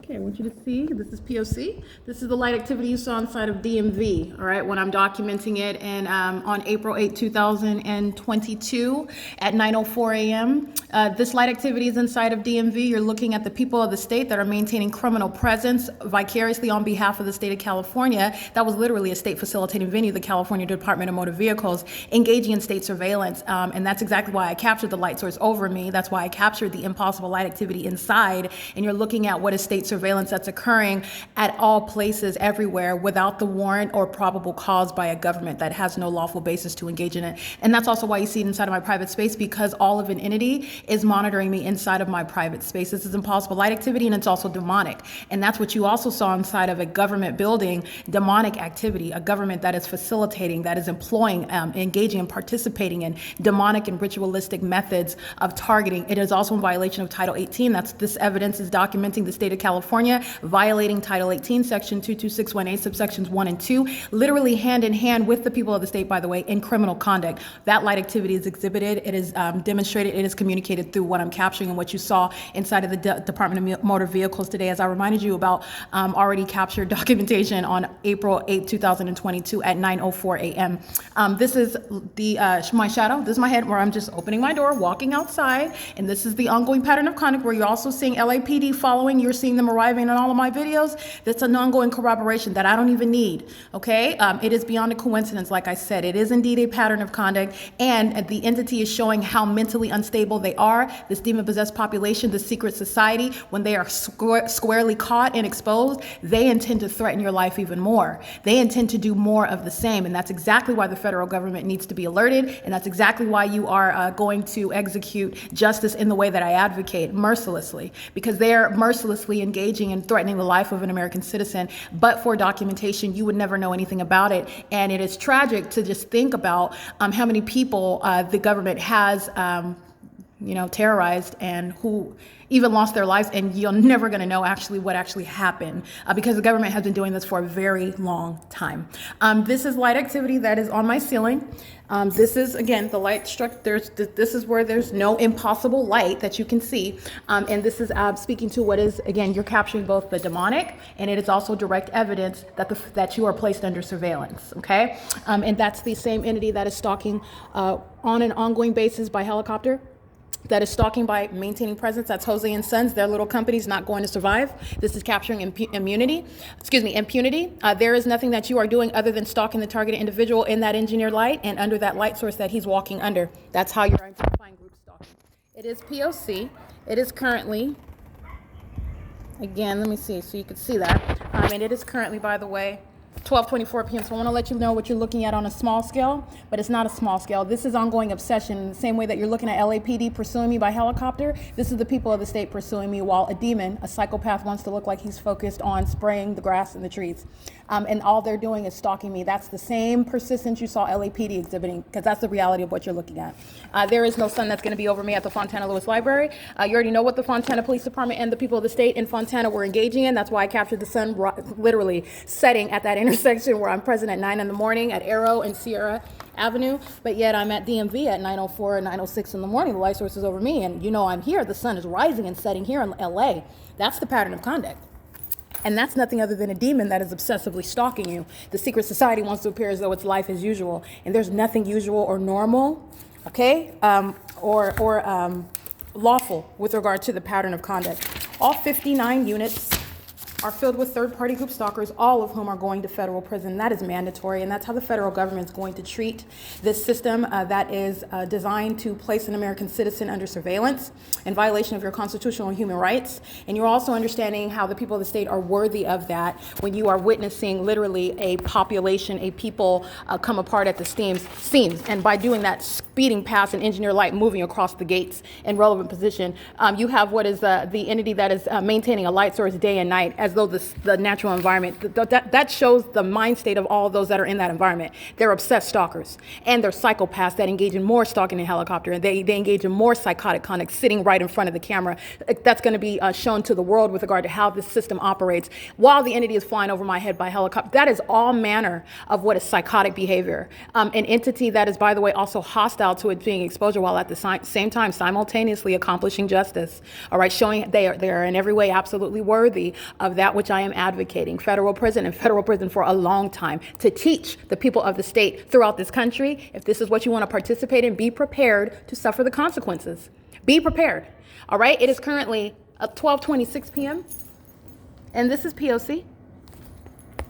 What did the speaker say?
Okay, I want you to see, this is P.O.C. This is the light activity you saw inside of DMV, all right, when I'm documenting it and on April 8, 2022 at 9:04 a.m. This light activity is inside of DMV. You're looking at the people of the state that are maintaining criminal presence vicariously on behalf of the state of California. That was literally a state facilitating venue, the California Department of Motor Vehicles, engaging in state surveillance. And that's exactly why I captured the light source over me. That's why I captured the impossible light activity inside. And you're looking at what is state surveillance that's occurring at all places everywhere without the warrant or probable cause by a government that has no lawful basis to engage in it. And that's also why you see it inside of my private space, because all of an entity is monitoring me inside of my private space. This is impossible light activity, and it's also demonic. And that's what you also saw inside of a government building, demonic activity, a government that is facilitating, that is employing, engaging and participating in demonic and ritualistic methods of targeting. It is also in violation of Title 18. This evidence is documenting the state of California violating Title 18, Section 22618, subsections 1 and 2, literally hand in hand with the people of the state, by the way, in criminal conduct. That light activity is exhibited, it is demonstrated, it is communicated through what I'm capturing and what you saw inside of the Department of Motor Vehicles today, as I reminded you about already captured documentation on April 8, 2022 at 9:04 a.m. This is my shadow, this is my head where I'm just opening my door, walking outside, and this is the ongoing pattern of conduct where you're also seeing LAPD following, you're seeing them arriving in all of my videos. That's an ongoing corroboration that I don't even need, okay? It is beyond a coincidence, like I said. It is indeed a pattern of conduct, and the entity is showing how mentally unstable they are. This demon-possessed population, this secret society, when they are squarely caught and exposed, they intend to threaten your life even more. They intend to do more of the same, and that's exactly why the federal government needs to be alerted, and that's exactly why you are going to execute justice in the way that I advocate, mercilessly, because they are mercilessly engaging and threatening the life of an American citizen. But for documentation, you would never know anything about it, and it is tragic to just think about how many people the government has terrorized and who even lost their lives, and you're never going to know actually what actually happened because the government has been doing this for a very long time. This is light activity that is on my ceiling. This is, again, the light struck. This is where there's no impossible light that you can see. And this is speaking to what is, again, you're capturing both the demonic, and it is also direct evidence that you are placed under surveillance, okay? And that's the same entity that is stalking on an ongoing basis by helicopter, that is stalking by maintaining presence. That's Jose and Sons. Their little company's not going to survive. This is capturing impunity. There is nothing that you are doing other than stalking the targeted individual in that engineered light and under that light source that he's walking under. That's how you're identifying group stalking. It is POC. It is currently, again, let me see so you can see that. And it is currently, by the way, 12:24 p.m. So I want to let you know what you're looking at on a small scale, but it's not a small scale. This is ongoing obsession. In the same way that you're looking at LAPD pursuing me by helicopter, this is the people of the state pursuing me while a demon, a psychopath, wants to look like he's focused on spraying the grass and the trees. And all they're doing is stalking me. That's the same persistence you saw LAPD exhibiting, because that's the reality of what you're looking at. There is no sun that's going to be over me at the Fontana Lewis Library. You already know what the Fontana Police Department and the people of the state in Fontana were engaging in. That's why I captured the sun literally setting at that intersection where I'm present at 9 in the morning at Arrow and Sierra Avenue, but yet I'm at DMV at 9:04 and 9:06 in the morning. The light source is over me, and I'm here. The sun is rising and setting here in LA. That's the pattern of conduct. And that's nothing other than a demon that is obsessively stalking you. The secret society wants to appear as though it's life as usual, and there's nothing usual or normal, okay, or lawful with regard to the pattern of conduct. All 59 units are filled with third-party group stalkers, all of whom are going to federal prison. That is mandatory, and that's how the federal government is going to treat this system that is designed to place an American citizen under surveillance in violation of your constitutional and human rights. And you're also understanding how the people of the state are worthy of that when you are witnessing literally a population, a people come apart at the seams. And by doing that, speeding past an engineer light, moving across the gates in relevant position, you have what is the entity that is maintaining a light source day and night as though the natural environment, that shows the mind state of all those that are in that environment. They're obsessed stalkers, and they're psychopaths that engage in more stalking in helicopter, and they engage in more psychotic conduct sitting right in front of the camera. That's going to be shown to the world with regard to how this system operates while the entity is flying over my head by helicopter. That is all manner of what is psychotic behavior. An entity that is, by the way, also hostile to it being exposure while at the same time simultaneously accomplishing justice. All right, showing they are in every way absolutely worthy of that which I am advocating. Federal prison and federal prison for a long time to teach the people of the state throughout this country, if this is what you want to participate in, be prepared to suffer the consequences. Be prepared. All right, it is currently 12:26 p.m. and this is POC.